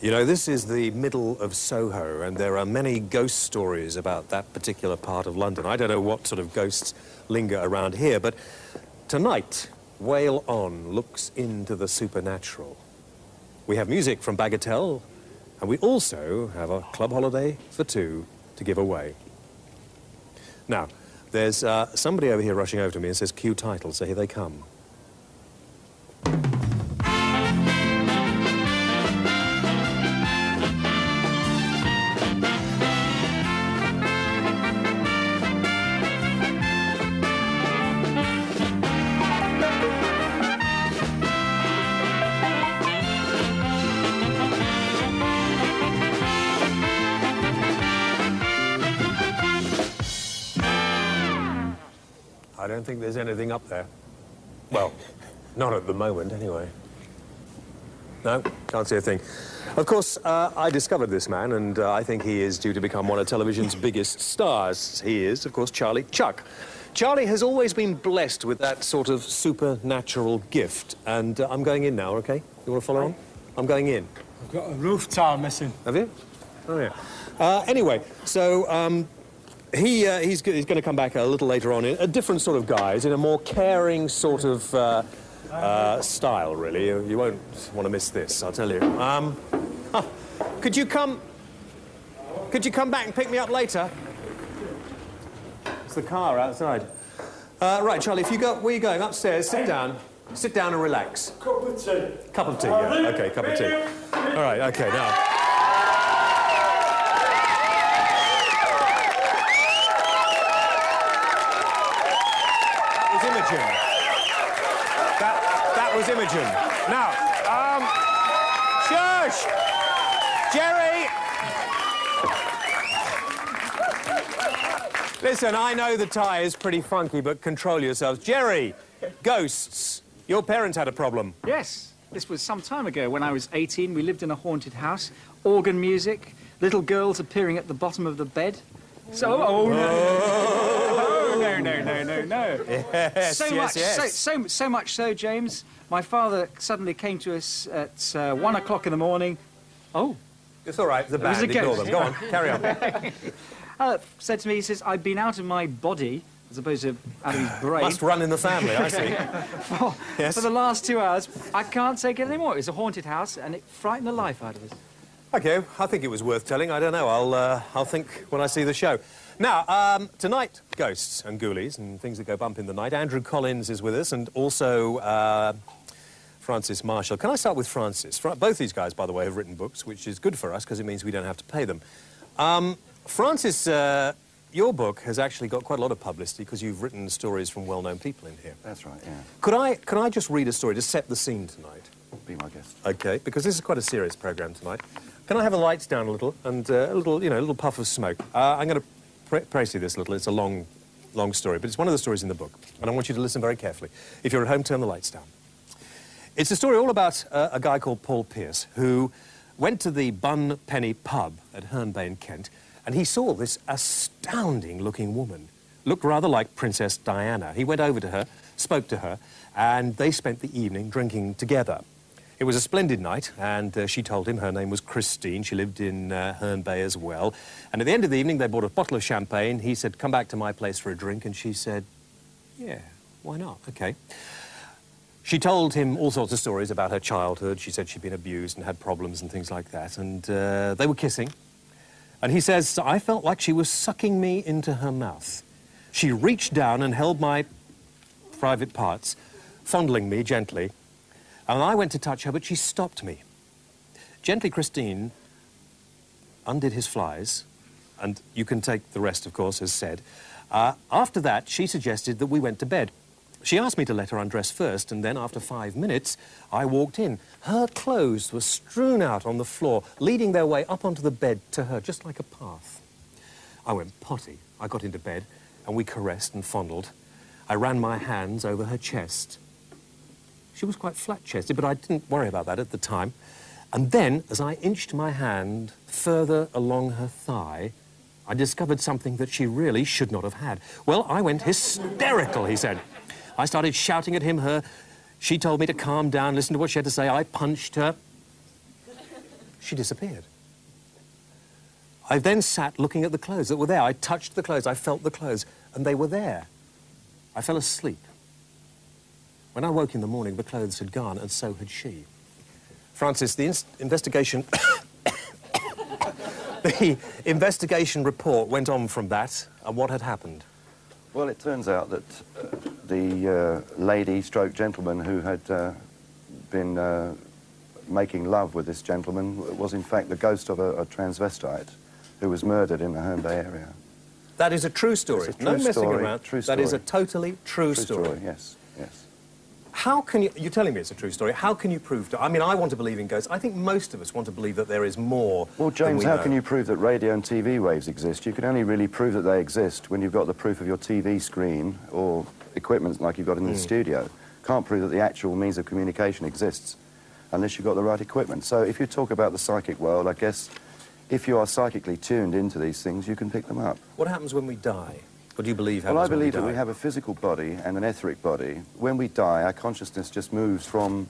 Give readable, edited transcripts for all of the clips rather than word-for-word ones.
You know, this is the middle of Soho, and there are many ghost stories about that particular part of London. I don't know what sort of ghosts linger around here, but tonight, Whale On looks into the supernatural. We have music from Bagatelle, and we also have a club holiday for two to give away. Now, there's somebody over here rushing over to me and says, cue title, so here they come. I don't think there's anything up there. Well, not at the moment, anyway. No, can't see a thing. Of course, I discovered this man, and I think he is due to become one of television's biggest stars. He is, of course, Charlie Chuck. Charlie has always been blessed with that sort of supernatural gift, and I'm going in now, OK? You want to follow on? I'm going in. I've got a roof tile missing. Have you? Oh, yeah. Anyway, so, he's going to come back a little later on in a different sort of guise, in a more caring sort of style, really. You won't want to miss this, I'll tell you. Could you come back and pick me up later? It's the car outside. Right, Charlie, if you go, where are you going? Upstairs. Sit down. Sit down and relax. Cup of tea. Cup of tea, yeah. OK, cup of tea. All right, OK, now. That was Imogen. Now, shush! Jerry! Listen, I know the tie is pretty funky, but control yourselves. Jerry, ghosts. Your parents had a problem. Yes. This was some time ago. When I was 18, we lived in a haunted house. Organ music, little girls appearing at the bottom of the bed. So, oh, no. No. Yes, So much so, James, my father suddenly came to us at 1 o'clock in the morning. Oh. It's all right, the band, ignore them. Go on, carry on. Said to me, he says, I've been out of my body, as opposed to out of his brain. Must run in the family, I see. For the last 2 hours. I can't take it anymore. It was a haunted house, and it frightened the life out of us. OK, I think it was worth telling. I don't know. I'll think when I see the show. Now, tonight, ghosts and ghoulies and things that go bump in the night. Andrew Collins is with us, and also Francis Marshall. Can I start with Francis? Both these guys, by the way, have written books, which is good for us because it means we don't have to pay them. Francis, your book has actually got quite a lot of publicity because you've written stories from well-known people in here. That's right, yeah. Could I just read a story to set the scene tonight? Be my guest. OK, because this is quite a serious programme tonight. Can I have the lights down a little and a little puff of smoke? I'm going to praise you this a little. It's a long story, but it's one of the stories in the book, and I want you to listen very carefully. If you're at home, turn the lights down. It's a story all about a guy called Paul Pierce, who went to the Bun Penny pub at Herne Bay in Kent, and he saw this astounding-looking woman. Looked rather like Princess Diana. He went over to her, spoke to her, and they spent the evening drinking together. It was a splendid night, and she told him her name was Christine. She lived in Herne Bay as well. And at the end of the evening, they bought a bottle of champagne. He said, come back to my place for a drink. And she said, yeah, why not? OK. She told him all sorts of stories about her childhood. She said she'd been abused and had problems and things like that. And they were kissing. And he says, I felt like she was sucking me into her mouth. She reached down and held my private parts, fondling me gently. And I went to touch her, but she stopped me. Gently, Christine undid his flies, and you can take the rest, of course, as said. After that, she suggested that we went to bed. She asked me to let her undress first, and then, after 5 minutes, I walked in. Her clothes were strewn out on the floor, leading their way up onto the bed to her, just like a path. I went potty. I got into bed, and we caressed and fondled. I ran my hands over her chest. She was quite flat-chested, but I didn't worry about that at the time. And then, as I inched my hand further along her thigh, I discovered something that she really should not have had. Well, I went hysterical, he said. I started shouting at him. She told me to calm down, listen to what she had to say. I punched her. she disappeared. I then sat looking at the clothes that were there. I touched the clothes, I felt the clothes, and they were there. I fell asleep. When I woke in the morning, the clothes had gone, and so had she. Francis, the investigation... the investigation report went on from that, and what had happened? Well, it turns out that the lady/gentleman who had been making love with this gentleman was in fact the ghost of a transvestite who was murdered in the Herne Bay area. That is a true story. It's a true no messing story, around. true That is story. a totally true story. Yes, yes. How can you... You're telling me it's a true story. How can you prove to... I mean, I want to believe in ghosts. I think most of us want to believe that there is more. Well, James, than how we can know. you prove that radio and TV waves exist? You can only really prove that they exist when you've got the proof of your TV screen or equipment like you've got in the studio. Can't prove that the actual means of communication exists unless you've got the right equipment. So if you talk about the psychic world, I guess if you are psychically tuned into these things, you can pick them up. What happens when we die? What do you believe happens Well, I when we believe that die? we have a physical body and an etheric body. When we die, our consciousness just moves from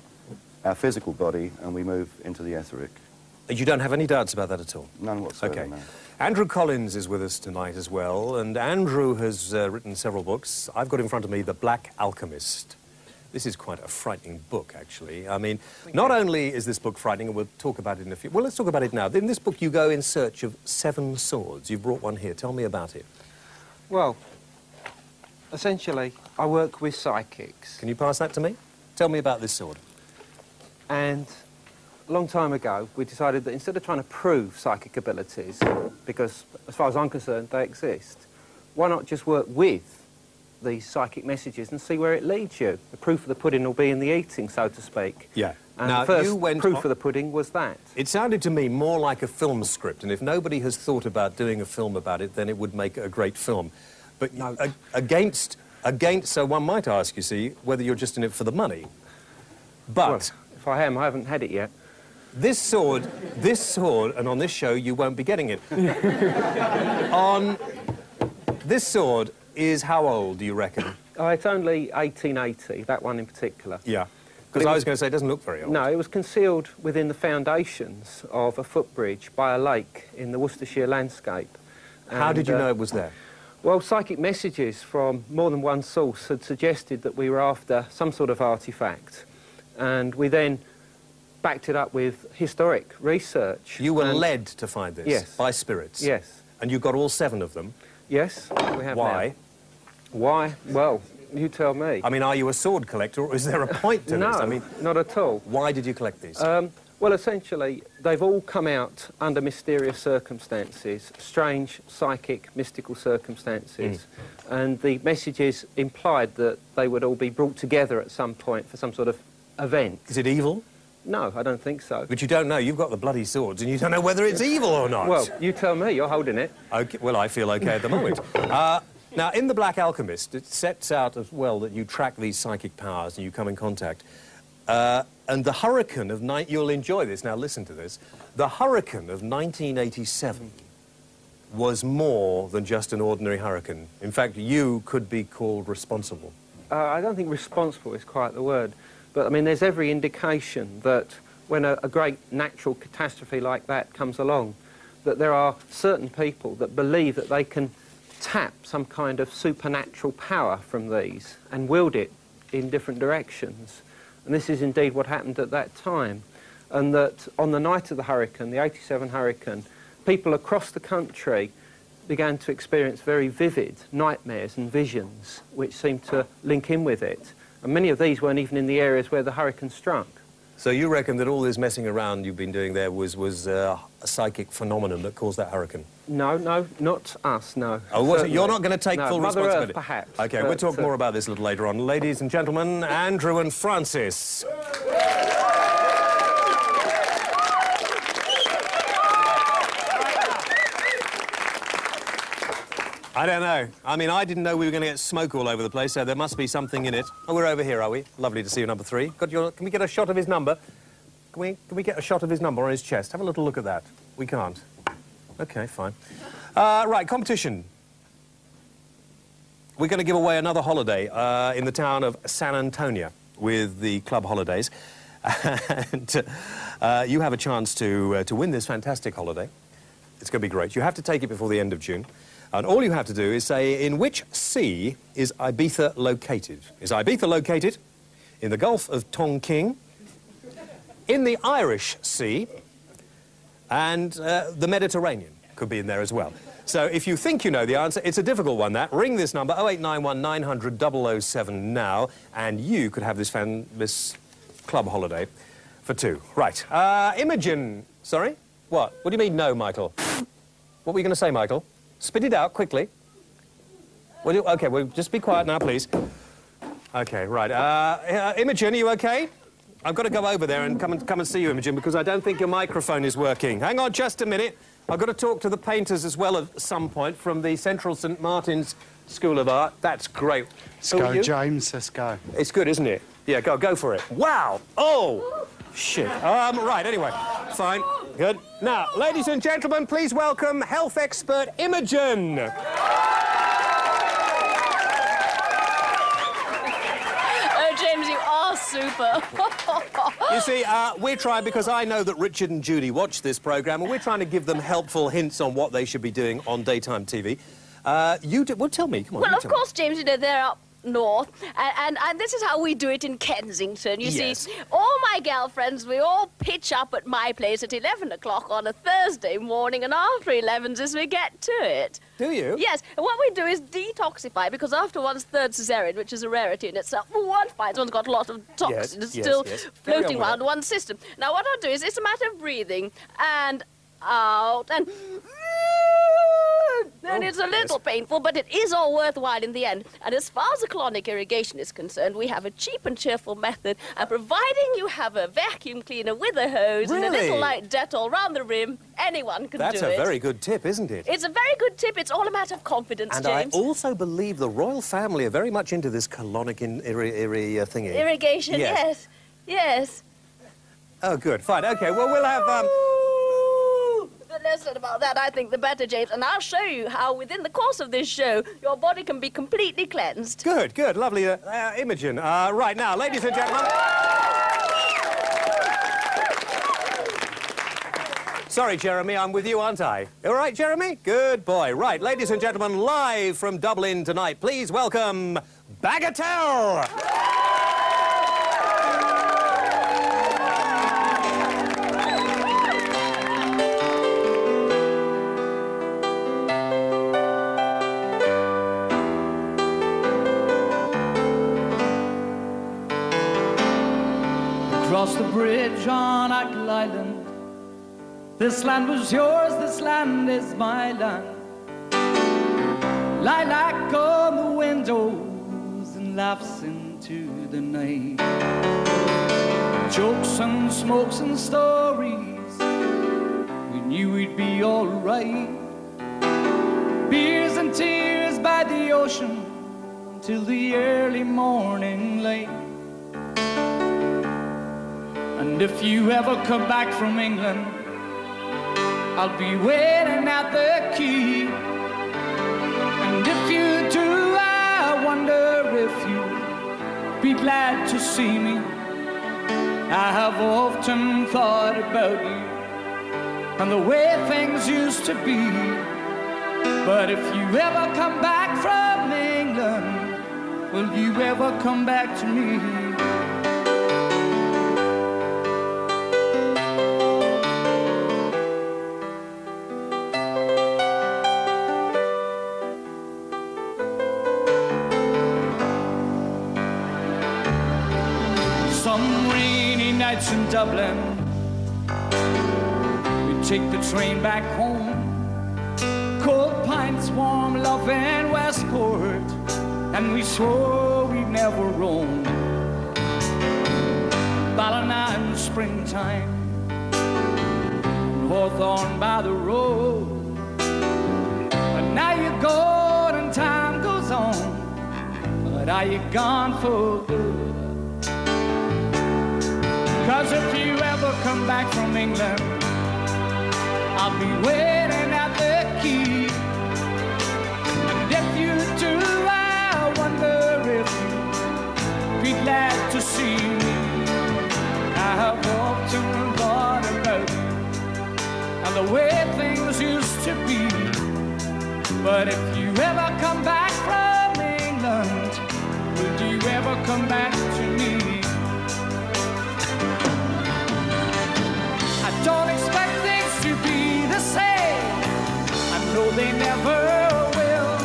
our physical body and we move into the etheric. You don't have any doubts about that at all? None whatsoever, Okay. no. Andrew Collins is with us tonight as well, and Andrew has written several books. I've got in front of me The Black Alchemist. This is quite a frightening book, actually. I mean, not only is this book frightening, and we'll talk about it in a few... Well, let's talk about it now. In this book, you go in search of 7 swords. You've brought one here. Tell me about it. Well, essentially, I work with psychics. Can you pass that to me? Tell me about this sword. And a long time ago, we decided that instead of trying to prove psychic abilities, because as far as I'm concerned, they exist, why not just work with these psychic messages and see where it leads you? The proof of the pudding will be in the eating, so to speak. Yeah. And Now, the first you went proof on- of the pudding was that. It sounded to me more like a film script, and if nobody has thought about doing a film about it, then it would make a great film. But No. against, so one might ask, you see, whether you're just in it for the money. But Well, if I am, I haven't had it yet. this sword, and on this show you won't be getting it. This sword is how old, do you reckon? Oh, it's only 1880, that one in particular. Yeah. But Because it I was- was going to say it doesn't look very old. No, it was concealed within the foundations of a footbridge by a lake in the Worcestershire landscape. How And, did you know it was there? Well, psychic messages from more than one source had suggested that we were after some sort of artefact. And we then backed it up with historic research. You were And- led to find this Yes. by spirits? Yes. And you got all 7 of them? Yes, we have Why? now. Why? Well, you tell me. I mean, are you a sword collector, or is there a point to no, this? I mean, not at all. why did you collect these? Well, essentially, they've all come out under mysterious circumstances, strange, psychic, mystical circumstances. And the messages implied that they would all be brought together at some point for some sort of event. Is it evil? No, I don't think so. But you don't know. You've got the bloody swords, and you don't know whether it's evil or not. Well, you tell me, you're holding it. Okay, well, I feel okay at the moment. Now, in The Black Alchemist, it sets out as well that you track these psychic powers and you come in contact. And the hurricane of... You'll enjoy this. Now, listen to this. The hurricane of 1987 was more than just an ordinary hurricane. In fact, you could be called responsible. I don't think responsible is quite the word. But, I mean, there's every indication that when a great natural catastrophe like that comes along, that there are certain people that believe that they can tap some kind of supernatural power from these and wield it in different directions. And this is indeed what happened at that time. And that on the night of the hurricane, the 87 hurricane, people across the country began to experience very vivid nightmares and visions which seemed to link in with it. And many of these weren't even in the areas where the hurricane struck. So you reckon that all this messing around you've been doing there was a psychic phenomenon that caused that hurricane? No, no, not us, no. Oh, was it? You're Certainly. not going to take No, full Mother responsibility? Earth, perhaps. OK, we'll talk more about this a little later on. Ladies and gentlemen, Andrew and Francis. I don't know. I mean, I didn't know we were going to get smoke all over the place, so there must be something in it. Oh, we're over here, are we? Lovely to see you, number 3. Can we get a shot of his number? Can we get a shot of his number on his chest? Have a little look at that. We can't. OK, fine. Right, competition. We're going to give away another holiday in the town of San Antonio with the club holidays. And you have a chance to win this fantastic holiday. It's going to be great. You have to take it before the end of June. And all you have to do is say, in which sea is Ibiza located? Is Ibiza located in the Gulf of Tonkin, in the Irish Sea, and the Mediterranean could be in there as well. So if you think you know the answer, it's a difficult one, that. Ring this number, 0891 900 007 now, and you could have this club holiday for two. Right. Imogen. Sorry? What? What do you mean, no, Michael? What were you going to say, Michael? Spit it out quickly. OK, well, just be quiet now, please. OK, right. Imogen, are you OK? I've got to go over there and come and see you, Imogen, because I don't think your microphone is working. Hang on just a minute. I've got to talk to the painters as well at some point from the Central St Martin's School of Art. That's great. Let's go, James. Let's go. It's good, isn't it? Yeah, go for it. Wow! Oh! Shit. Right, anyway. Fine. Good. Now, ladies and gentlemen, please welcome health expert Imogen. Oh, James, you are super. You see, we're trying, because I know that Richard and Judy watch this programme, and we're trying to give them helpful hints on what they should be doing on daytime TV. Well, tell me, come on. Well, of course, James, you know, they're up north, and this is how we do it in Kensington. You see, all my girlfriends, we all pitch up at my place at 11 o'clock on a Thursday morning, and after 11's as we get to it. Do you? Yes, and what we do is detoxify, because after one's third cesarean, which is a rarity in itself, one finds one's got a lot of toxins still floating around one's system. Now, what I do is, it's a matter of breathing, and out, and it's a little painful, but it is all worthwhile in the end. And as far as the colonic irrigation is concerned, we have a cheap and cheerful method, and providing you have a vacuum cleaner with a hose and a little light Dettol round the rim, anyone can do it. That's a very good tip, isn't it? It's a very good tip. It's all a matter of confidence, and James. I also believe the royal family are very much into this colonic thingy. Irrigation, yes. Oh, good. Fine. OK, well, we'll have... The less said about that, I think, the better, James. And I'll show you how, within the course of this show, your body can be completely cleansed. Good, good. Lovely, Imogen. Right, now, ladies and gentlemen... Sorry, Jeremy, I'm with you, aren't I? All right, Jeremy? Good boy. Right, ladies and gentlemen, live from Dublin tonight, please welcome Bagatelle! Across the bridge on Ackle Island, this land was yours, this land is my land. Lilac on the windows and laughs into the night. Jokes and smokes and stories, we knew we'd be alright. Beers and tears by the ocean till the early morning light. And if you ever come back from England, I'll be waiting at the key. And if you do, I wonder if you'd be glad to see me. I have often thought about you and the way things used to be. But if you ever come back from England, will you ever come back to me? In Dublin, we take the train back home. Cold pints, warm love in Westport, and we swore we'd never roam. Ballina in the springtime, Hawthorne by the road. But now you're gone and time goes on, but are you gone for good? 'Cause if you ever come back from England, I'll be waiting at the key. And if you do, I wonder if you'd be glad to see me. I the way things used to be. But if you ever come back from England, would you ever come back to me? I don't expect things to be the same, I know they never will.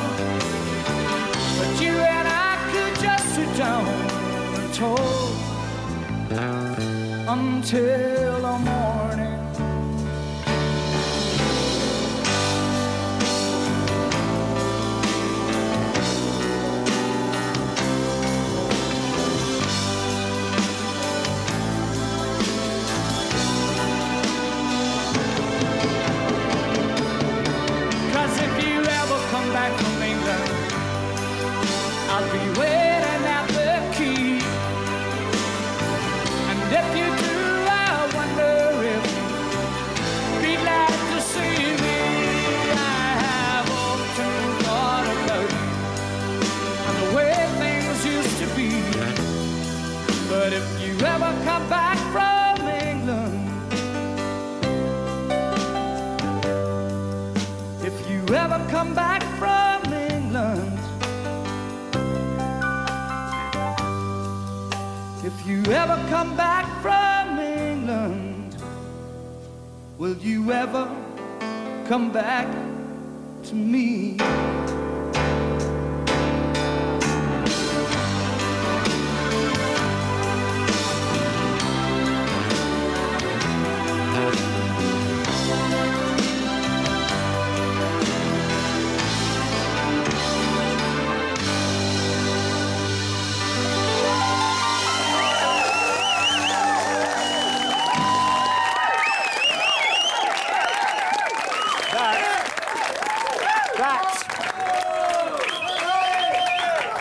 But you and I could just sit down and talk until the morning. I'll be waiting at the key. And if you do, I wonder if you'd be glad to see me. I have often thought about you and the way things used to be. But if you ever come back from England, if you ever come back from England, if you ever come back from England, will you ever come back to me?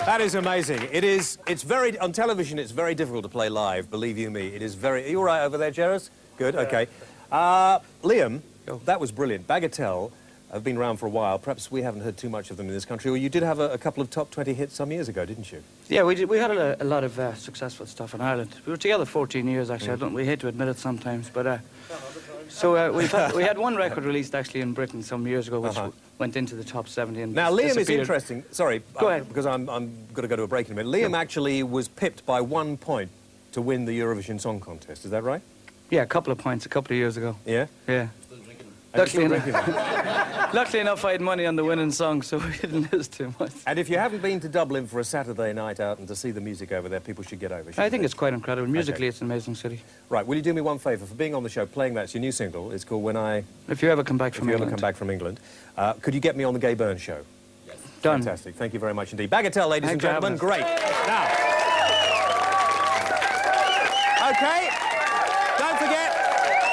That is amazing. It's very, on television, it's very difficult to play live, believe you me. It is very, are you all right over there, Jerez? Good, okay. Liam, that was brilliant. Bagatelle have been around for a while. Perhaps we haven't heard too much of them in this country. Or you did have a couple of top 20 hits some years ago, didn't you? Yeah, we did. We had a lot of successful stuff in Ireland. We were together 14 years, actually. We hate to admit it sometimes, but... we had one record released, actually, in Britain some years ago, which went into the top 70 and now, Liam is interesting. Sorry, go ahead. Because I'm going to go to a break in a minute. Liam actually was pipped by 1 point to win the Eurovision Song Contest. Is that right? Yeah, a couple of points a couple of years ago. Yeah? Yeah. Luckily enough, I had money on the winning song, so we didn't lose too much. And if you haven't been to Dublin for a Saturday night out and to see the music over there, people should get over. I think it's quite incredible. Musically, it's an amazing city. Right, will you do me one favour? For being on the show, playing that's your new single. It's called When I... If You Ever Come Back from England. If You Ever Come Back from England. Could you get me on the Gay Byrne show? Yes. Done. Fantastic. Thank you very much indeed. Bagatelle, ladies and gentlemen. Great. Now... OK. Don't forget,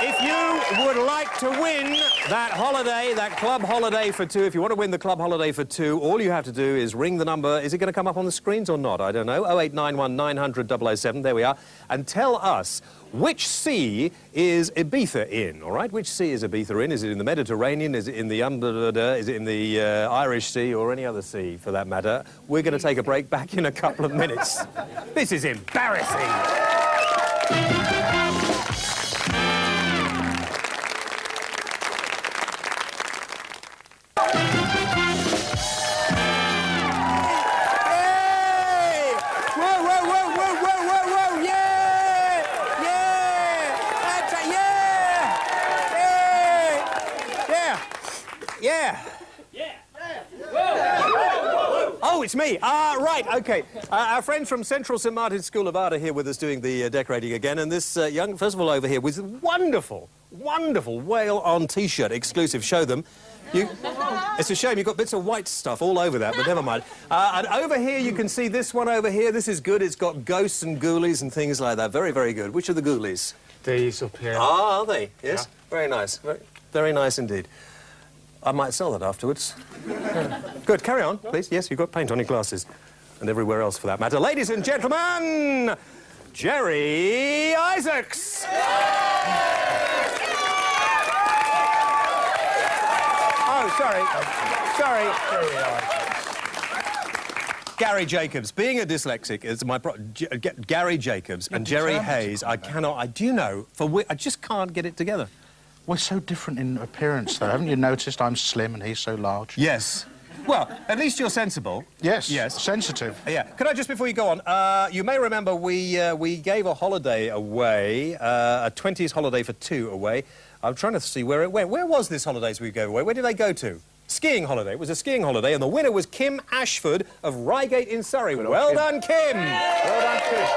if you would like to win that holiday, that club holiday for two, if you want to win the club holiday for two, all you have to do is ring the number. Is it going to come up on the screens or not? I don't know. 0891 900 007. There we are. And tell us which sea is Ibiza in, all right? Which sea is Ibiza in? Is it in the Mediterranean? Is it in the Is it in the Irish Sea or any other sea, for that matter? We're going to take a break. Back in a couple of minutes. This is embarrassing. Oh, it's me. Right, OK. Our friends from Central St Martin's School of Art are here with us doing the decorating again. And this young festival over here was wonderful, wonderful whale on T-shirt exclusive. Show them. It's a shame you've got bits of white stuff all over that, but never mind. And over here you can see this one over here. This is good. It's got ghosts and ghoulies and things like that. Very, very good. Which are the ghoulies? These up here. Ah, are they? Yes. Yeah. Very nice. Very, very nice indeed. I might sell that afterwards. Good, carry on, please. Yes, you've got paint on your glasses. And everywhere else, for that matter. Ladies and gentlemen, Jerry Isaacs! Oh, sorry. Gary Jacobs. Being a dyslexic is my Gary Jacobs and Jerry Hayes, I just can't get it together. We're so different in appearance, though. Haven't you noticed I'm slim and he's so large? Yes. Well, at least you're sensible. Yes. Yes. Sensitive. Yeah. Could I just, before you go on, you may remember we gave a holiday away, a 20s holiday for 2 away. I'm trying to see where it went. Where was this holidays we gave away? Where did they go to? Skiing holiday. It was a skiing holiday, and the winner was Kim Ashford of Reigate in Surrey. Well done, Kim. Well done, Kim.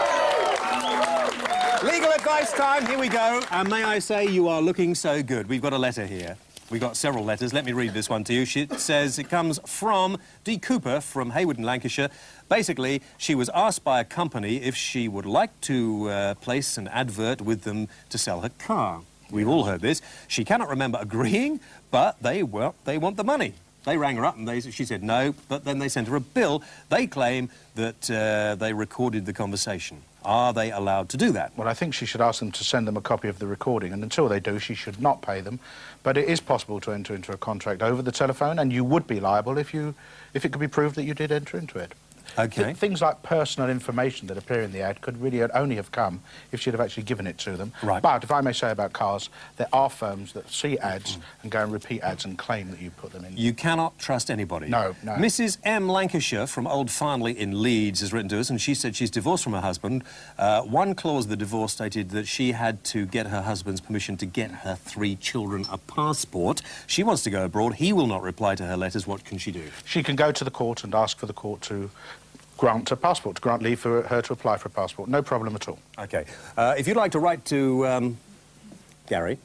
Legal advice time. Here we go. And may I say, you are looking so good. We've got a letter here. We've got several letters. Let me read this one to you. It says it comes from D. Cooper from Hayward in Lancashire. Basically, she was asked by a company if she would like to place an advert with them to sell her car. We've all heard this. She cannot remember agreeing, but they want the money. They rang her up and she said no, but then they sent her a bill. They claim that they recorded the conversation. Are they allowed to do that? Well, I think she should ask them to send them a copy of the recording, and until they do, she should not pay them. But it is possible to enter into a contract over the telephone, and you would be liable if it could be proved that you did enter into it. OK. Things like personal information that appear in the ad could really only have come if she'd have actually given it to them. Right. But if I may say about cars, there are firms that see ads and go and repeat ads and claim that you put them in. You cannot trust anybody. No, no. Mrs. M. Lancashire from Old Farnley in Leeds has written to us, and she said she's divorced from her husband. One clause of the divorce stated that she had to get her husband's permission to get her 3 children a passport. She wants to go abroad. He will not reply to her letters. What can she do? She can go to the court and ask for the court to grant a passport, to grant leave for her to apply for a passport. No problem at all. OK. If you'd like to write to Gary...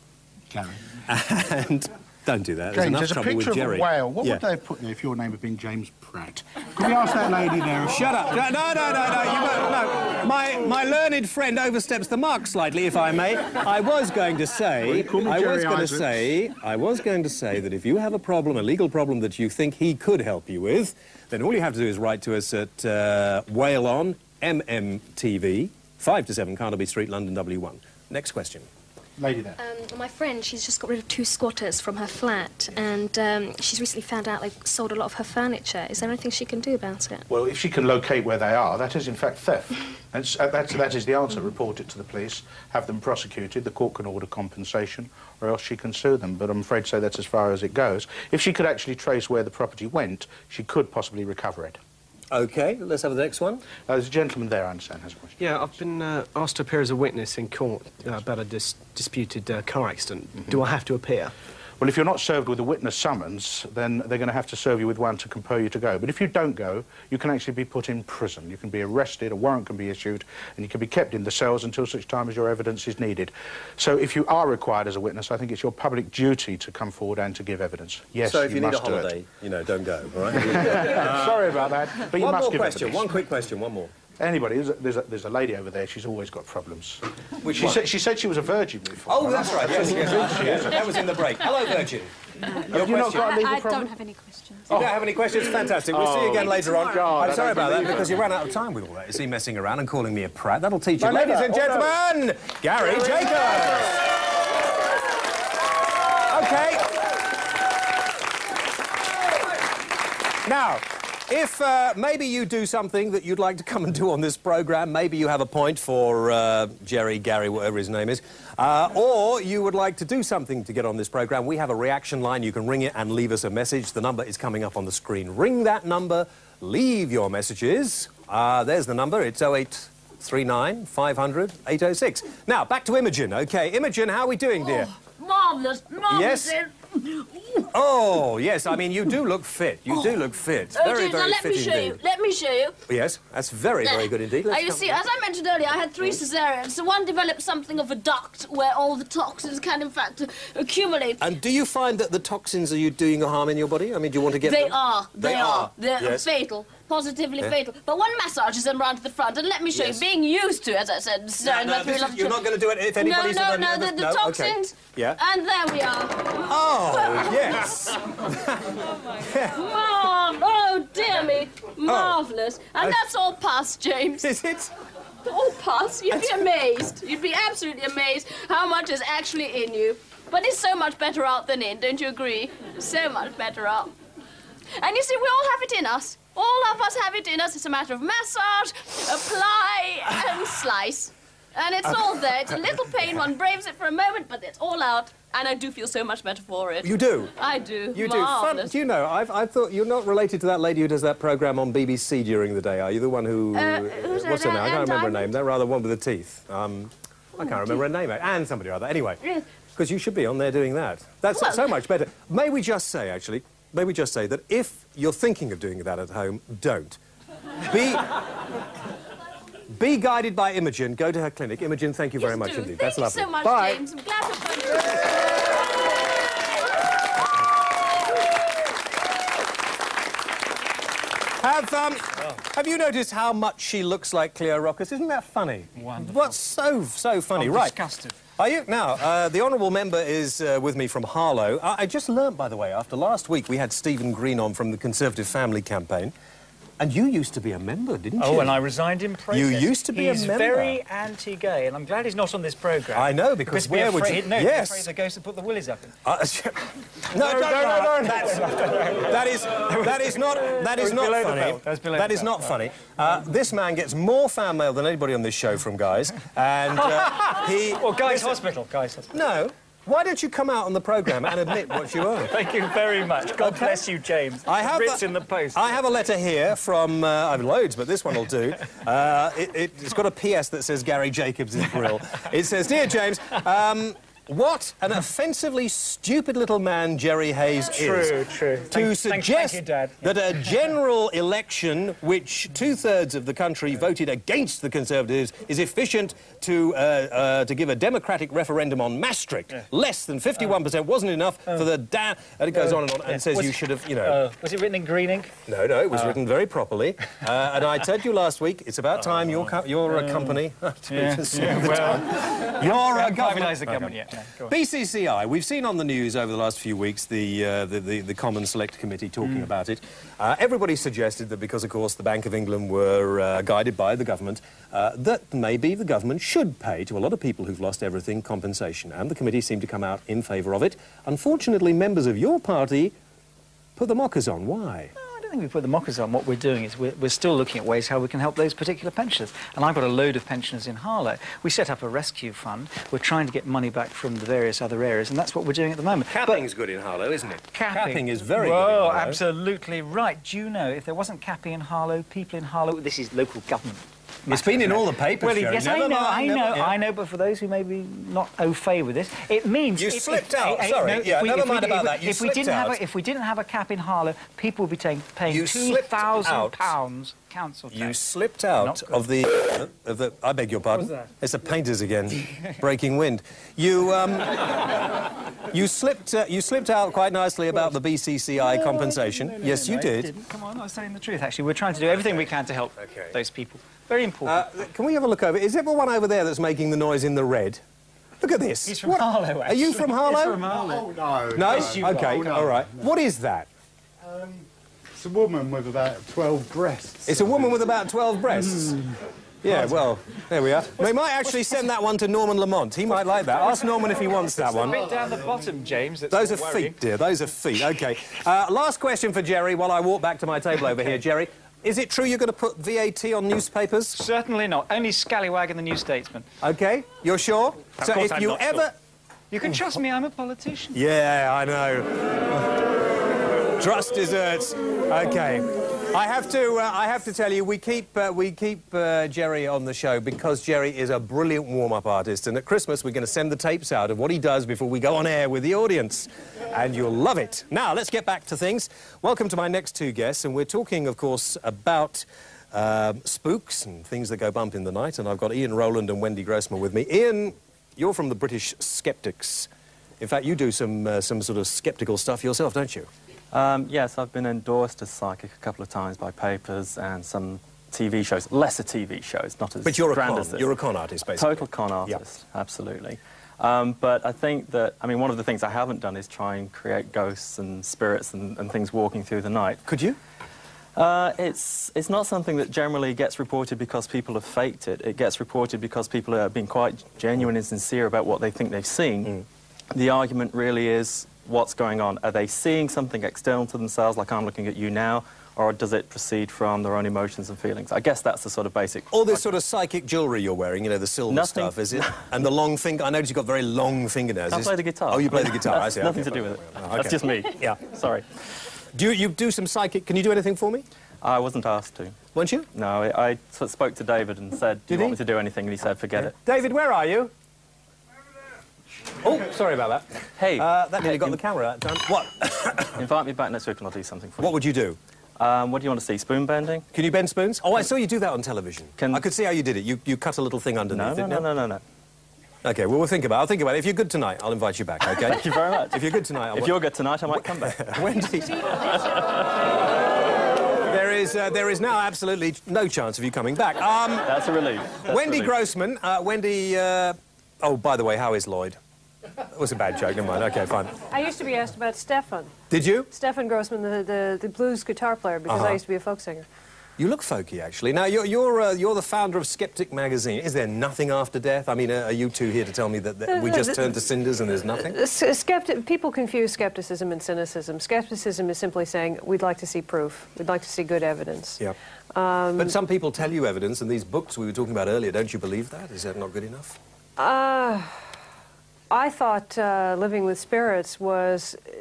And don't do that. James, there's a picture of a whale. What would they have put there if your name had been James Pratt? Could we ask that lady there? Shut up. No. No. My learned friend oversteps the mark slightly, if I may. I was going to say that if you have a problem, a legal problem that you think he could help you with, then all you have to do is write to us at Whale On, MMTV, 5 to 7 Carnaby Street, London, W1. Next question. Lady there. My friend, she's just got rid of 2 squatters from her flat, and she's recently found out they've sold a lot of her furniture. Is there anything she can do about it? Well, if she can locate where they are, that is in fact theft. That is the answer. Report it to the police, have them prosecuted, the court can order compensation, or else she can sue them. But I'm afraid to say that's as far as it goes. If she could actually trace where the property went, she could possibly recover it. OK, let's have the next one. There's a gentleman there, I understand, has a question. Yeah, I've been asked to appear as a witness in court about a disputed car accident. Do I have to appear? Well, if you're not served with a witness summons, then they're going to have to serve you with one to compel you to go. But if you don't go, you can actually be put in prison. You can be arrested, a warrant can be issued, and you can be kept in the cells until such time as your evidence is needed. So if you are required as a witness, I think it's your public duty to come forward and to give evidence. Yes, so if you need a must do holiday, it. you know, don't go, all right? Sorry about that, but you must give evidence. One quick question, one more. Anybody, there's a lady over there, she's always got problems. She said she was a virgin before. Oh, that's right, yes, she is. That was in the break. Hello, Virgin. Have you not got a legal problem? I don't have any questions. You don't have any questions? Fantastic. We'll see you again later on. God, I'm sorry about that, because you ran out of time with all that. You see, messing around and calling me a prat. That'll teach you. Ladies and gentlemen, Gary Jacobs. OK. Now, if maybe you do something that you'd like to come and do on this programme, maybe you have a point for Jerry, Gary, whatever his name is, or you would like to do something to get on this programme, we have a reaction line. You can ring it and leave us a message. The number is coming up on the screen. Ring that number, leave your messages. There's the number. It's 0839 500 806. Now, back to Imogen. OK, Imogen, how are we doing, dear? Marvellous, marvellous. Yes? Oh, yes, I mean, you do look fit. You do look fit. Very, very fit indeed. Let me show you. Yes, that's very, very good indeed. You see, as I mentioned earlier, I had 3 cesareans. So one developed something of a duct where all the toxins can, in fact, accumulate. And do you find that the toxins are you doing harm in your body? I mean, do you want to get They them? are. They are. They're Yes. fatal. Positively fatal. But one massages them round to the front, and let me show you, being used to, as I said, You're not going to do it if anybody's... No, the toxins. Okay. Yeah. And there we are. Oh, yes. Oh, dear me. Marvellous. And that's all pus, James. Is it? All pus. You'd be amazed. You'd be absolutely amazed how much is actually in you. But it's so much better out than in, don't you agree? So much better out. And you see, we all have it in us. All of us have it in us. It's a matter of massage, apply, and slice. And it's all there. It's a little pain. One braves it for a moment, but it's all out. And I do feel so much better for it. You do? I do. You do. Fun. Do you know, I thought you're not related to that lady who does that programme on BBC during the day, are you? The one who... who's what's her name? I can't remember her name. That rather one with the teeth. I can't remember her name. Anne somebody or other. Anyway, because you should be on there doing that. That's so much better. May we just say, actually, may we just say that if you're thinking of doing that at home, don't. Be guided by Imogen. Go to her clinic. Imogen, thank you very much indeed. That's lovely. Thank you so much, Bye. James. I'm glad to find you. Have you noticed how much she looks like Cleo Rocos? Isn't that funny? Wonderful. What's so funny? I'm right. disgusted. Are you? Now, the honourable member is with me from Harlow. I just learnt, by the way, after last week we had Stephen Green on from the Conservative Family Campaign. And you used to be a member, didn't you? Oh, and I resigned in protest. You used to be a member. He's very anti-gay, and I'm glad he's not on this programme. I know, because where would you... No, yes. afraid the ghost to put the willies up in. No. That is not funny. That is not funny. This man gets more fan mail than anybody on this show from guys, and he... Well, Guy's Hospital. Guy's Hospital. No. Why don't you come out on the programme and admit what you are? Thank you very much. God bless you, James. I have Writs in the post. I have a letter here from... I have loads, but this one will do. It's got a PS that says Gary Jacobs' grill. It says, Dear James, what an offensively stupid little man Jerry Hayes is. True. To suggest thank you, Dad. that a general election which 2/3 of the country voted against the Conservatives is efficient to give a democratic referendum on Maastricht. Yeah. Less than 51% wasn't enough for the and it goes on and says you should have, you know... was it written in green ink? No, it was written very properly. And I told you last week, it's about time you're a company. You're a government. Yeah, BCCI, we've seen on the news over the last few weeks the Common Select Committee talking about it. Everybody suggested that because, of course, the Bank of England were guided by the government, that maybe the government should pay to a lot of people who've lost everything compensation, and the committee seemed to come out in favour of it. Unfortunately, members of your party put the mockers on. Why? I think we put the mockers on. What we're doing is we're still looking at ways how we can help those particular pensioners. And I've got a load of pensioners in Harlow. We set up a rescue fund. We're trying to get money back from the various other areas, and that's what we're doing at the moment. Capping's good in Harlow, isn't it? Capping is very good in Harlow. Harlow. Absolutely right. Do you know, if there wasn't capping in Harlow, people in Harlow... This is local government. It's been in all the papers, well, Jerry. yes, I know, but for those who may be not au fait with this, it means... You slipped out, sorry. Never mind about that. You slipped out. If we didn't have a cap in Harlow, people would be paying £2,000 council tax. You slipped out of the... I beg your pardon. What was that? It's the painters again. Breaking wind. You slipped out quite nicely about the BCCI compensation. Yes, you did. Didn't. Come on, I was saying the truth, actually. We're trying to do everything we can to help those people. Very important. Can we have a look over? Is it the one over there that's making the noise in the red? Look at this. He's from Harlow, actually. Are you from Harlow? He's from Harlow. Oh, no. No? Yes, you OK, are. all right. What is that? It's a woman with about 12 breasts. It's a woman with about 12 breasts? Yeah, well, there we are. We might actually send that one to Norman Lamont. He might like that. Ask Norman if he wants that one. A bit down the bottom, James. Those are feet, dear. Those are feet. OK. Last question for Jerry while I walk back to my table over here. Jerry, is it true you're going to put VAT on newspapers? Certainly not. Only Scallywag and the New Statesman. OK. You're sure? So if you ever... You can trust me, I'm a politician. Yeah, I know. Trust desserts. OK. I have to tell you, we keep Jerry on the show because Jerry is a brilliant warm-up artist, and at Christmas we're going to send the tapes out of what he does before we go on air with the audience, and you'll love it. Now, let's get back to things. Welcome to my next two guests, and we're talking, of course, about spooks and things that go bump in the night, and I've got Ian Rowland and Wendy Grossman with me. Ian, you're from the British Skeptics. In fact, you do some sort of sceptical stuff yourself, don't you? Yes, I've been endorsed as psychic a couple of times by papers and some TV shows, lesser TV shows, not as grand as this. You're a con artist, basically. Total con artist, absolutely. But I think that, I mean, one of the things I haven't done is try and create ghosts and spirits and things walking through the night. Could you? It's not something that generally gets reported because people have faked it. It gets reported because people are being quite genuine and sincere about what they think they've seen. The argument really is, what's going on? Are they seeing something external to themselves, like I'm looking at you now, or does it proceed from their own emotions and feelings? I guess that's the sort of basic... All this sort of psychic jewellery you're wearing, you know, the silver stuff, is it? And the long finger... I noticed you've got very long fingernails. I play the guitar. Oh, you play the guitar, I see. Nothing to do with it. Okay. That's just me. Yeah. Sorry. Do you do some psychic... Can you do anything for me? I wasn't asked to. Weren't you? No, I spoke to David and said, do you want me to do anything? And he said, forget it. David, where are you? Oh, sorry about that. Hey. That nearly got the camera down. What? Invite me back next week and I'll do something for you. What would you do? What do you want to see? Spoon bending? Can you bend spoons? Oh, I saw you do that on television. I could see how you did it. You cut a little thing underneath it. No. OK, well, we'll think about it. I'll think about it. If you're good tonight, I'll invite you back, OK? Thank you very much. If you're good tonight... If you're good tonight, I might come back. Wendy... there is now absolutely no chance of you coming back. That's a relief. Wendy Grossman. Wendy... Oh, by the way, how is Lloyd? That was a bad joke, never mind. OK, fine. I used to be asked about Stefan. Did you? Stefan Grossman, the blues guitar player, because I used to be a folk singer. You look folky, actually. Now, you're the founder of Skeptic magazine. Is there nothing after death? I mean, are you two here to tell me that we just turned to cinders and there's nothing? People confuse skepticism and cynicism. Skepticism is simply saying, we'd like to see proof. We'd like to see good evidence. Yeah. But some people tell you evidence, and these books we were talking about earlier, don't you believe that? Is that not good enough? I thought Living with Spirits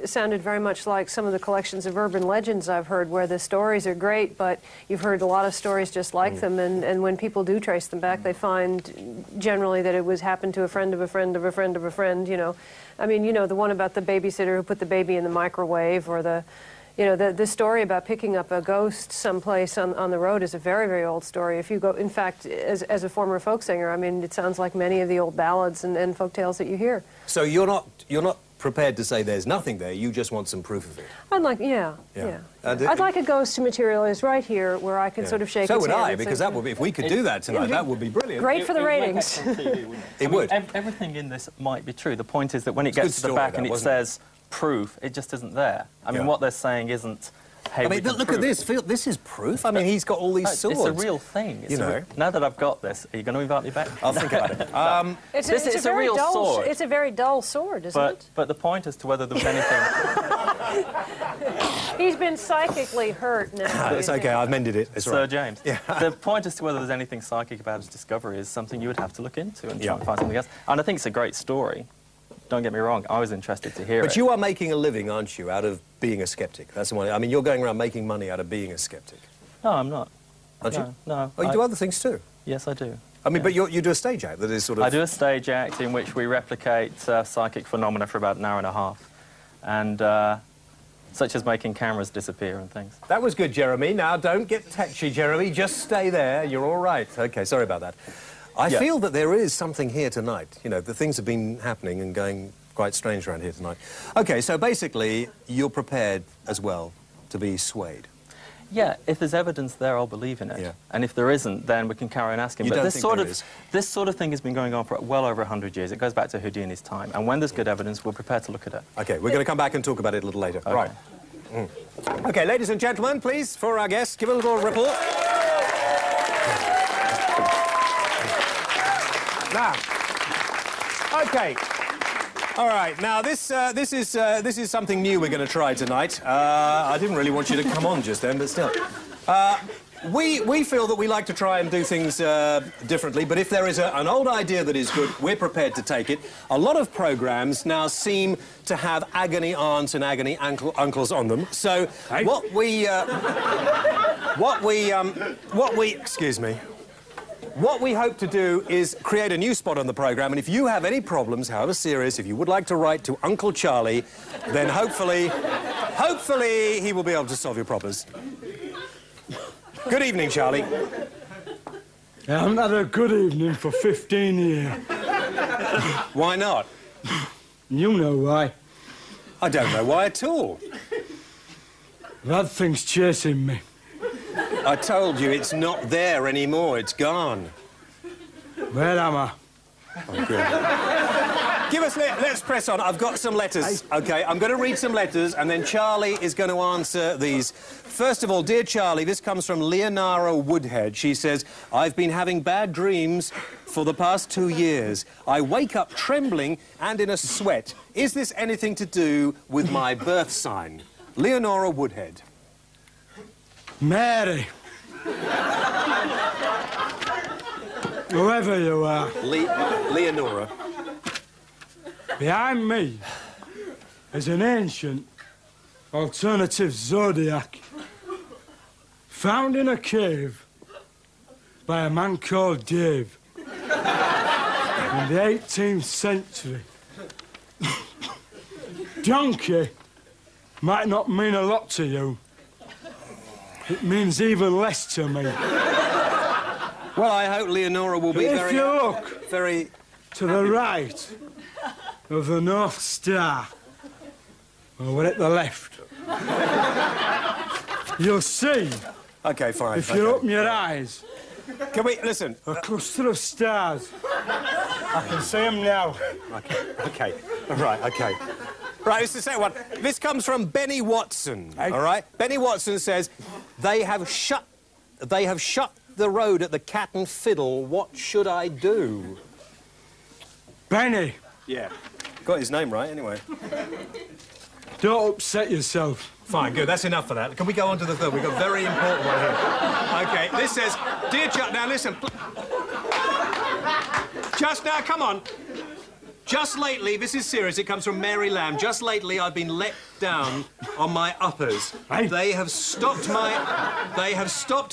sounded very much like some of the collections of urban legends I've heard, where the stories are great, but you've heard a lot of stories just like them, and when people do trace them back, they find generally that it happened to a friend of a friend of a friend of a friend, you know. I mean, you know, the one about the babysitter who put the baby in the microwave, or the story about picking up a ghost someplace on the road is a very, very old story. If you go, in fact, as a former folk singer, I mean, it sounds like many of the old ballads and folk tales that you hear. So you're not prepared to say there's nothing there, you just want some proof of it? I'd like, yeah. I'd like a ghost to materialize right here, where I can sort of shake its hand. So would I, because that would be, if we could do that tonight, that would be brilliant. Great for the ratings. It would. Everything in this might be true. The point is that when it gets to the back and it says proof, it just isn't there. I mean, what they're saying isn't, hey, I mean, look at this. This is proof. I mean, he's got all these swords. It's a real thing. Now that I've got this, are you going to invite me back? I'll think about it. It's a real sword. It's a very dull sword, isn't it? But the point as to whether there was anything... He's been psychically hurt now. It's OK, I've mended it. It's Sir right. James. Yeah. The point as to whether there's anything psychic about his discovery is something you would have to look into and try and find something else. And I think it's a great story. Don't get me wrong, I was interested to hear it. But you are making a living, aren't you, out of being a skeptic? That's the one. I mean, you're going around making money out of being a skeptic. No, I'm not. Aren't you? No. Oh, you do other things too? Yes, I do. I mean, but you do a stage act that is sort of... I do a stage act in which we replicate psychic phenomena for about an hour and a half. And such as making cameras disappear and things. That was good, Jeremy. Now, don't get touchy, Jeremy. Just stay there. You're all right. OK, sorry about that. I feel that there is something here tonight. You know, the things have been happening and going quite strange around here tonight. OK, so basically, you're prepared as well to be swayed. Yeah, if there's evidence there, I'll believe in it. Yeah. And if there isn't, then we can carry on asking. You but don't this think sort there of is? This sort of thing has been going on for well over 100 years. It goes back to Houdini's time. And when there's good evidence, we're prepared to look at it. OK, we're going to come back and talk about it a little later. Okay. Right. OK, ladies and gentlemen, please, for our guests, give a little report. Now, OK. All right. Now, this is something new we're going to try tonight. I didn't really want you to come on just then, but still. We feel that we like to try and do things differently, but if there is an old idea that is good, we're prepared to take it. A lot of programmes now seem to have agony aunts and agony uncles on them. So what we hope to do is create a new spot on the programme, and if you have any problems, however serious, if you would like to write to Uncle Charlie, then hopefully he will be able to solve your problems. Good evening, Charlie. I haven't had a good evening for 15 years. Why not? You know why. I don't know why at all. That thing's chasing me. I told you, it's not there anymore. It's gone. Where am I? Oh, good. Let's press on. I've got some letters. OK, I'm going to read some letters, and then Charlie is going to answer these. First of all, dear Charlie, this comes from Leonora Woodhead. She says, I've been having bad dreams for the past 2 years. I wake up trembling and in a sweat. Is this anything to do with my birth sign? Leonora Woodhead. Mary. Whoever you are. Leonora. Behind me is an ancient alternative zodiac found in a cave by a man called Dave in the 18th century. Donkey might not mean a lot to you. It means even less to me. Well, I hope Leonora will be if you look very to the right of the North Star, or we're at the left, you'll see. Okay, fine. If you open your eyes. Can we listen? A cluster of stars. I can see them now. Okay. All right. Okay. Right. This is the second one. This comes from Benny Watson. All right. Benny Watson says they have shut the road at the Cat and Fiddle. What should I do? Benny. Yeah. Got his name right, anyway. Don't upset yourself. Fine, good. That's enough for that. Can we go on to the third? We've got a very important one here. OK, this says, Dear Chuck... Now, listen. Just now, come on. Just lately, this is serious, it comes from Mary Lamb. Just lately, I've been let down on my uppers. They have stopped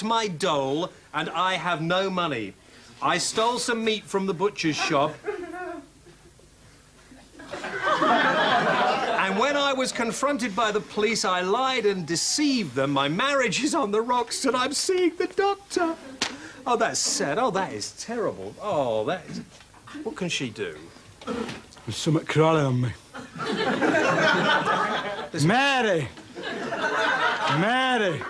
my dole, and I have no money. I stole some meat from the butcher's shop. And when I was confronted by the police, I lied and deceived them. My marriage is on the rocks, and I'm seeing the doctor. Oh, that's sad. Oh, that is terrible. Oh, that is... What can she do? There's something crawling on me. Mary! Mary!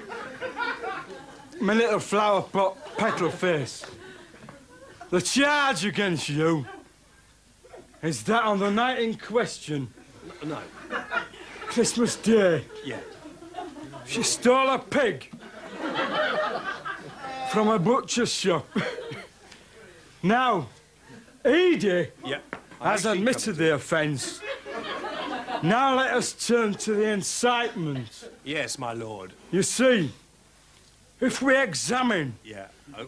My little flower pot petal face. The charge against you is that on the night in question... No. Christmas Day. Yeah. She stole a pig from a butcher's shop. Now, Edie has admitted the offence. Now let us turn to the incitement. Yes, my lord. You see, if we examine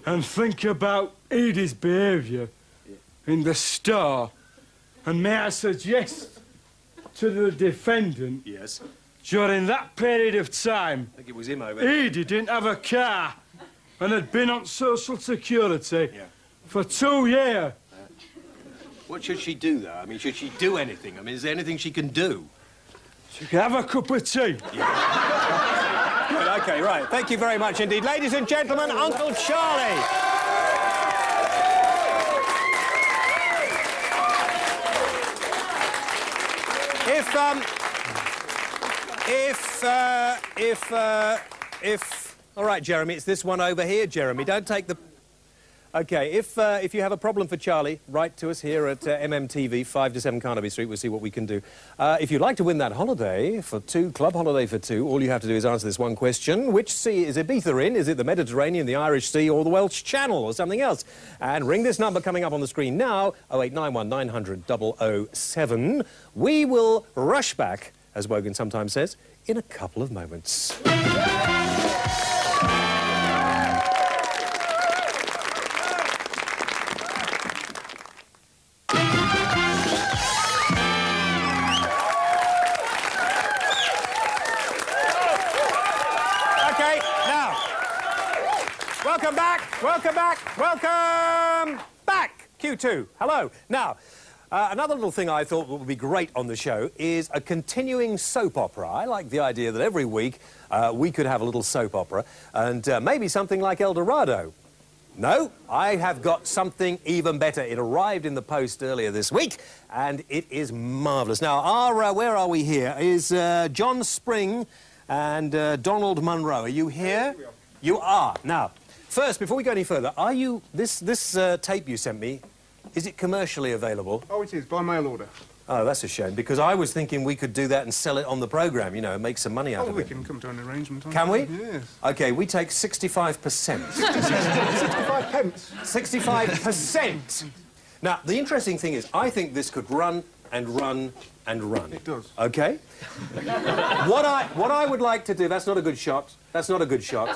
and think about Edie's behaviour in the store, and may I suggest to the defendant, during that period of time, I think it was him over there. Edie didn't have a car and had been on social security for 2 years. What should she do, though? I mean, should she do anything? I mean, is there anything she can do? She can have a cup of tea. Good, OK, right. Thank you very much indeed. Ladies and gentlemen, Uncle Charlie. All right, Jeremy, it's this one over here, Jeremy. Don't take the... OK, if you have a problem for Charlie, write to us here at MMTV, 5 to 7 Carnaby Street. We'll see what we can do. If you'd like to win that holiday for two, club holiday for two, all you have to do is answer this one question. Which sea is Ibiza in? Is it the Mediterranean, the Irish Sea, or the Welsh Channel, or something else? And ring this number coming up on the screen now, 0891 900 007. We will rush back, as Wogan sometimes says, in a couple of moments. Welcome back, Q2. Hello. Now, another little thing I thought would be great on the show is a continuing soap opera. I like the idea that every week we could have a little soap opera and maybe something like El Dorado. No, I have got something even better. It arrived in the post earlier this week, and it is marvellous. Now, our where are we here? Is John Spring and Donald Munro. Are you here? You are. Now, first, before we go any further, are you... This tape you sent me, is it commercially available? Oh, it is, by mail order. Oh, that's a shame, because I was thinking we could do that and sell it on the programme, you know, and make some money out of it. We can come to an arrangement on Can we? Yes. OK, we take 65%. 65 pence. 65%! Now, the interesting thing is, I think this could run and run and run. It does. Okay? What I would like to do... That's not a good shot. That's not a good shot.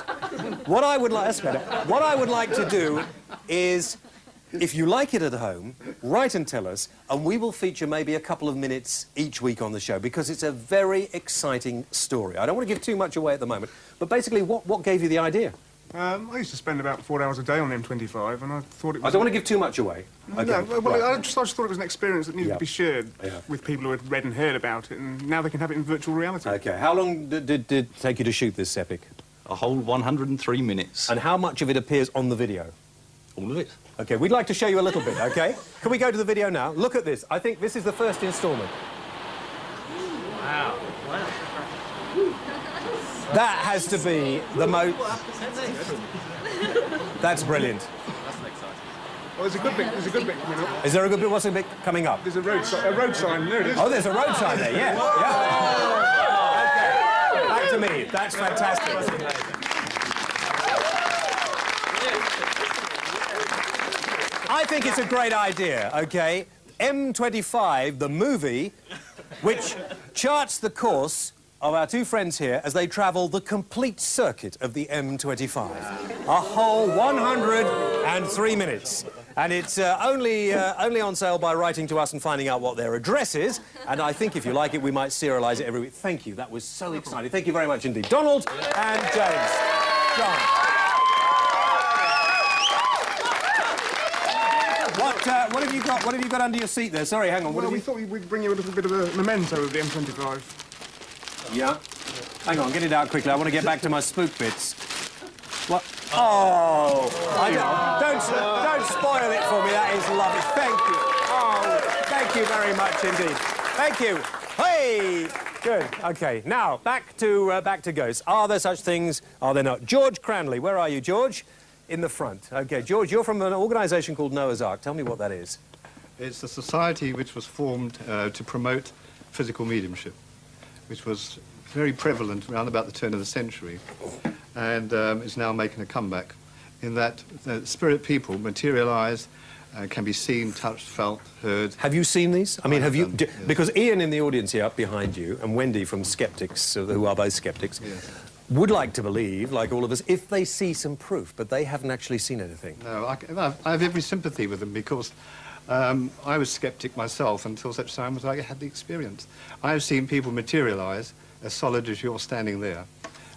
What I would like... That's better. What I would like to do is... If you like it at home, write and tell us, and we will feature maybe a couple of minutes each week on the show, because it's a very exciting story. I don't want to give too much away at the moment, but basically, what gave you the idea? I used to spend about 4 hours a day on the M25, and I thought it was... I don't want to give too much away. Okay. No, well, right. I just thought it was an experience that needed to be shared with people who had read and heard about it, and now they can have it in virtual reality. Okay. How long did it take you to shoot this epic? A whole 103 minutes. And how much of it appears on the video? All of it. Okay, we'd like to show you a little bit, okay? Can we go to the video now? Look at this. I think this is the first instalment. Wow. That has to be the most... That's brilliant. Well, there's a good bit. There's a good bit coming up. Is there a good bit? What's a bit coming up? There's a road sign. There it is. Oh, there's a road sign there, yeah. Okay. Back to me. That's fantastic. I think it's a great idea, OK? M25, the movie, which charts the course of our two friends here as they travel the complete circuit of the M25. A whole 103 minutes. And it's only on sale by writing to us and finding out what their address is. And I think, if you like it, we might serialise it every week. Thank you. That was so exciting. Thank you very much indeed. Donald and James. John. What have you got? What have you got under your seat there? Sorry, hang on. Well, we thought we'd bring you a little bit of a memento of the M25. Yeah. Hang on, get it out quickly. I want to get back to my spook bits. What? Oh! Don't spoil it for me. That is lovely. Thank you. Oh, thank you very much indeed. Thank you. Hey! Good. OK. Now, back to ghosts. Are there such things? Are there not? George Cranley. Where are you, George? In the front. OK. George, you're from an organisation called Noah's Ark. Tell me what that is. It's a society which was formed to promote physical mediumship, which was very prevalent around about the turn of the century, and is now making a comeback, in that spirit people materialise, can be seen, touched, felt, heard. Have you seen these? I mean, have you... Yes. Because Ian in the audience here, up behind you, and Wendy from Skeptics, who are both skeptics, would like to believe, like all of us, if they see some proof, but they haven't actually seen anything. No, I have every sympathy with them, because I was sceptic myself until such time as I had the experience. I have seen people materialise as solid as you're standing there,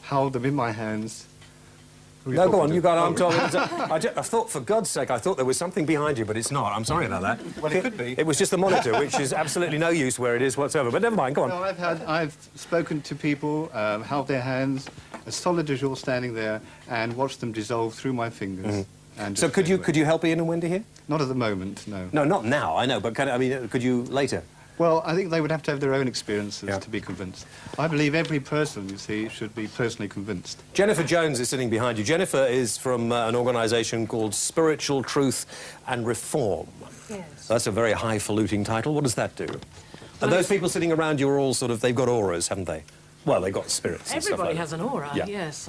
held them in my hands. No, go on, you got on. I thought, for God's sake, I thought there was something behind you, but it's not. I'm sorry about that. Well, it could be. It was just the monitor, which is absolutely no use where it is whatsoever. But never mind, go on. No, I've spoken to people, held their hands as solid as you're standing there, and watched them dissolve through my fingers. And so could you help Ian and Wendy here? Not at the moment, no. No, not now, I know, but could you later? Well, I think they would have to have their own experiences to be convinced. I believe every person, you see, should be personally convinced. Jennifer Jones is sitting behind you. Jennifer is from an organisation called Spiritual Truth and Reform. Yes. That's a very highfalutin title. What does that do? And those people sitting around you are all sort of, they've got auras, haven't they? Well, they've got spirits and Everybody stuff like has an aura, yeah. yes.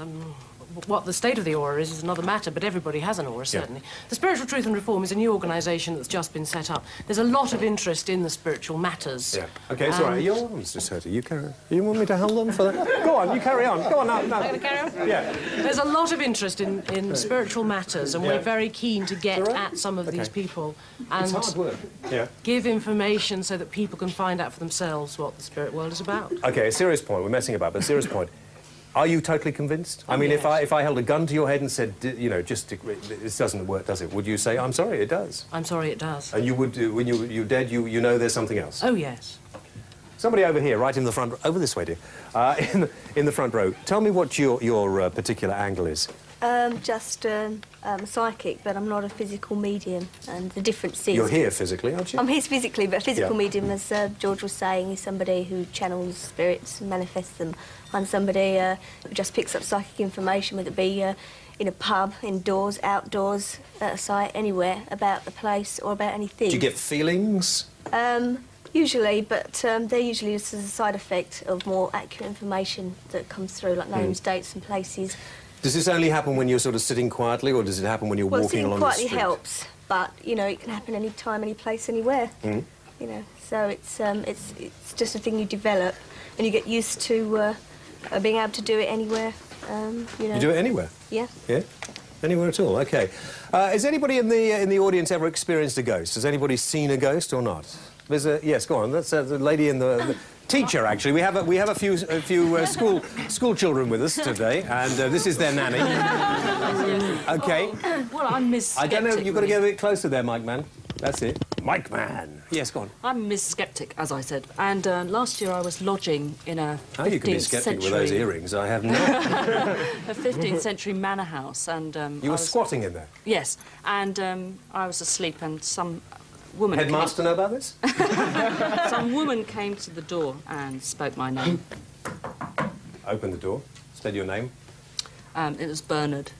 What the state of the aura is another matter, but everybody has an aura, certainly. The Spiritual Truth and Reform is a new organisation that's just been set up. There's a lot of interest in the spiritual matters. Yeah. OK, sorry, your arm's just hurting. You carry on. You want me to hold on for that? Go on, you carry on. Go on, no. Am I going to carry on? Yeah. There's a lot of interest in spiritual matters, and we're very keen to get at some of these people and it's hard work. Yeah. give information so that people can find out for themselves what the spirit world is about. OK, a serious point. We're messing about, but a serious point. Are you totally convinced? I mean, yes. if I held a gun to your head and said, you know, this doesn't work, does it? Would you say, I'm sorry, it does? I'm sorry, it does. And you would, when you're dead, you know there's something else? Oh, yes. Somebody over here, right in the front, over this way, dear, in the front row. Tell me what your particular angle is. Just psychic, but I'm not a physical medium, and the difference is... You're here physically, aren't you? I'm here physically, but a physical medium, as George was saying, is somebody who channels spirits and manifests them. I'm somebody who just picks up psychic information, whether it be in a pub, indoors, outdoors, at a site, anywhere, about the place or about anything. Do you get feelings? Usually, but they're usually just as a side effect of more accurate information that comes through, like names, dates and places. Does this only happen when you're sort of sitting quietly, or does it happen when you're walking along the street? Well, sitting quietly helps, but, you know, it can happen any time, any place, anywhere. You know, So it's just a thing you develop, and you get used to being able to do it anywhere. You know. You do it anywhere? Yeah. Yeah? Anywhere at all? OK. Has anybody in the audience ever experienced a ghost? Has anybody seen a ghost or not? There's a... Yes, go on. That's the lady in the teacher, actually. We have a few school children with us today, and this is their nanny. OK. Well, I'm Miss Skeptic. I don't know, you've got to get a bit closer there, Mike Man. That's it. Mike Man. Yes, go on. I'm Miss Skeptic, as I said, and last year I was lodging in a 15th century... How you can be sceptic with those earrings, I have no... a 15th century manor house, and... you were squatting in there? Yes, and I was asleep, and some woman... Headmaster know about this? Some woman came to the door and spoke my name. Open the door. Said your name? It was Bernard.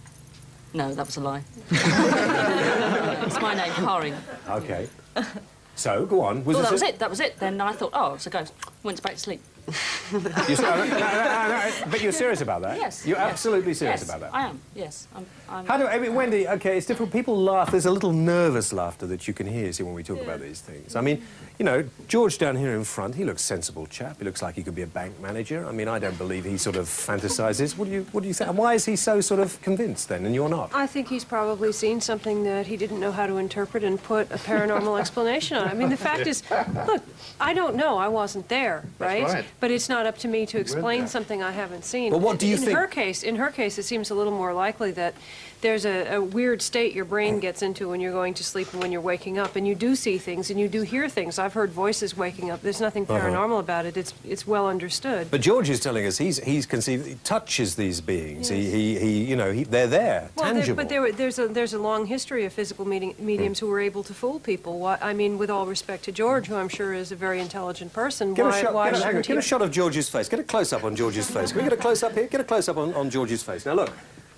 No, that was a lie. It's my name, Haring. OK. So, go on. Well, that was it, that was it. Then I thought, oh, it's a ghost. Went back to sleep. But you're serious about that? Yes. You're yes. absolutely serious yes, about that? I am, yes. How do I mean, Wendy, OK, it's different. People laugh. There's a little nervous laughter that you can hear, see, when we talk about these things. I mean, you know, George down here in front, he looks sensible chap. He looks like he could be a bank manager. I mean, I don't believe he sort of fantasises. What do you think? And why is he so sort of convinced, then, and you're not? I think he's probably seen something that he didn't know how to interpret and put a paranormal explanation on. I mean, the fact is, look, I don't know. I wasn't there, right? But it's not up to me to explain something I haven't seen. But what do you think? In her case, it seems a little more likely that there's a weird state your brain gets into when you're going to sleep and when you're waking up, and you do see things and you do hear things. I've heard voices waking up. There's nothing paranormal about it. It's well understood. But George is telling us he's conceived, he touches these beings. Yes. You know, they're there, tangible. But there's a long history of physical mediums who were able to fool people. I mean, with all respect to George, who I'm sure is a very intelligent person, get a shot of George's face. Get a close-up on George's face. Can we get a close-up here? Get a close-up on George's face. Now, look.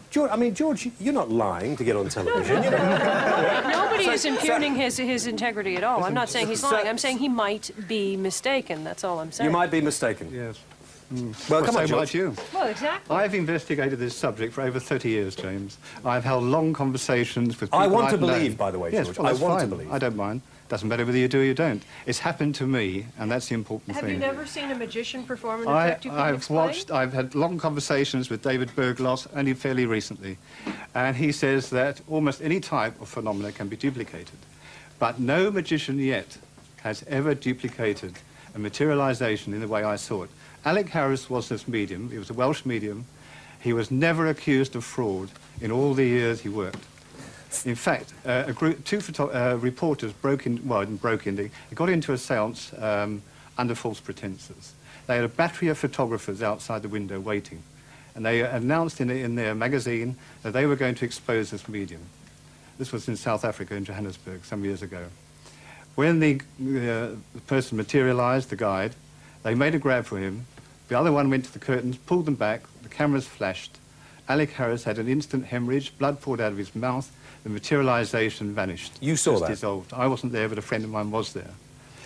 George, you're not lying to get on television. Nobody is impugning his integrity at all. I'm not saying he's lying. I'm saying he might be mistaken. That's all I'm saying. You might be mistaken. Yes. Well, come on, so George. might you. Well, exactly. I've investigated this subject for over 30 years, James. I've held long conversations with people I want to believe, by the way, George. Yes, well, I want fine. to believe. I don't mind. Doesn't matter whether you do or you don't. It's happened to me, and that's the important thing. Have you never seen a magician perform an effect you couldn't explain? I've had long conversations with David Berglos only fairly recently, and he says that almost any type of phenomena can be duplicated, but no magician yet has ever duplicated a materialization in the way I saw it. Alec Harris was this medium. He was a Welsh medium. He was never accused of fraud in all the years he worked. In fact, two reporters they got into a seance under false pretenses. They had a battery of photographers outside the window waiting, and they announced in their magazine that they were going to expose this medium. This was in South Africa, in Johannesburg, some years ago. When the person materialized, the guide, they made a grab for him. The other one went to the curtains, pulled them back, the cameras flashed. Alec Harris had an instant hemorrhage, blood poured out of his mouth, the materialization vanished. You saw that? Dissolved. I wasn't there, but a friend of mine was there.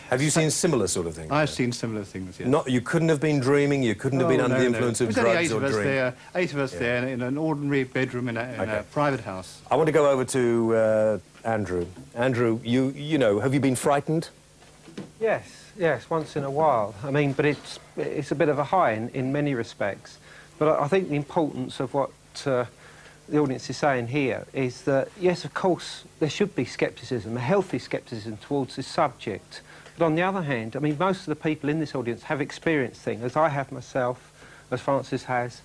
Have you seen similar sort of things? I've seen similar things, yes. You couldn't have been dreaming, you couldn't have been under the influence of drugs or drink? Eight of us there in an ordinary bedroom in a private house. I want to go over to Andrew. Andrew, you know, have you been frightened? Yes, once in a while. I mean, but it's a bit of a high in many respects. But I think the importance of what the audience is saying here is that, yes, of course, there should be scepticism, a healthy scepticism towards this subject. But on the other hand, I mean, most of the people in this audience have experienced things, as I have myself, as Francis has,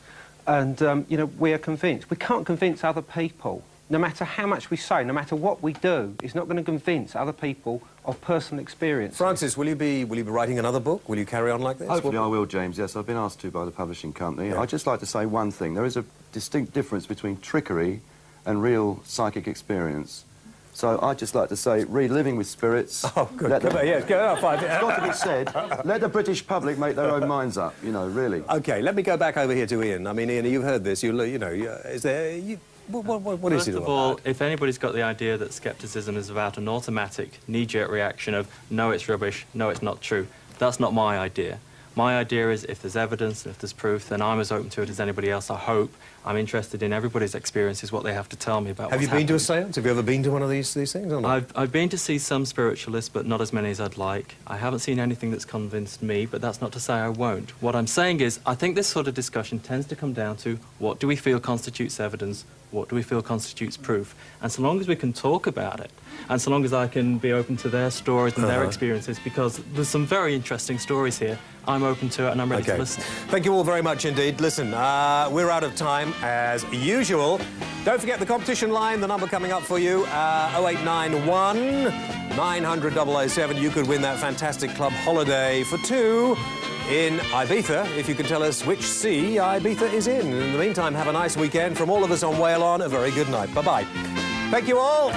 and, you know, we are convinced. We can't convince other people. No matter how much we say, no matter what we do, it's not going to convince other people of personal experience. Francis, will you be writing another book? Will you carry on like this? Hopefully I will, James, yes. I've been asked to by the publishing company. Yeah. I'd just like to say one thing. There is a distinct difference between trickery and real psychic experience. So I'd just like to say, read Living with Spirits. Oh, good. Yes, go on, fine. It's got to be said. Let the British public make their own minds up, you know, really. OK, let me go back over here to Ian. I mean, Ian, you've heard this. You know, is there... What is it First of all, if anybody's got the idea that scepticism is about an automatic, knee-jerk reaction of, no, it's rubbish, no, it's not true, that's not my idea. My idea is if there's evidence and if there's proof, then I'm as open to it as anybody else, I hope. I'm interested in everybody's experiences, what they have to tell me about Have what's you been to a happening. séance? Have you ever been to one of these things or not? I've been to see some spiritualists, but not as many as I'd like. I haven't seen anything that's convinced me, but that's not to say I won't. What I'm saying is, I think this sort of discussion tends to come down to what do we feel constitutes evidence, what do we feel constitutes proof? And so long as we can talk about it, and so long as I can be open to their stories and their experiences, because there's some very interesting stories here, I'm open to it and I'm ready to listen. Thank you all very much indeed. Listen, we're out of time as usual. Don't forget the competition line, the number coming up for you, 0891 900 007. You could win that fantastic club holiday for two in Ibiza, if you can tell us which sea Ibiza is in. In the meantime, have a nice weekend. From all of us on Whale On, a very good night. Bye-bye. Thank you all.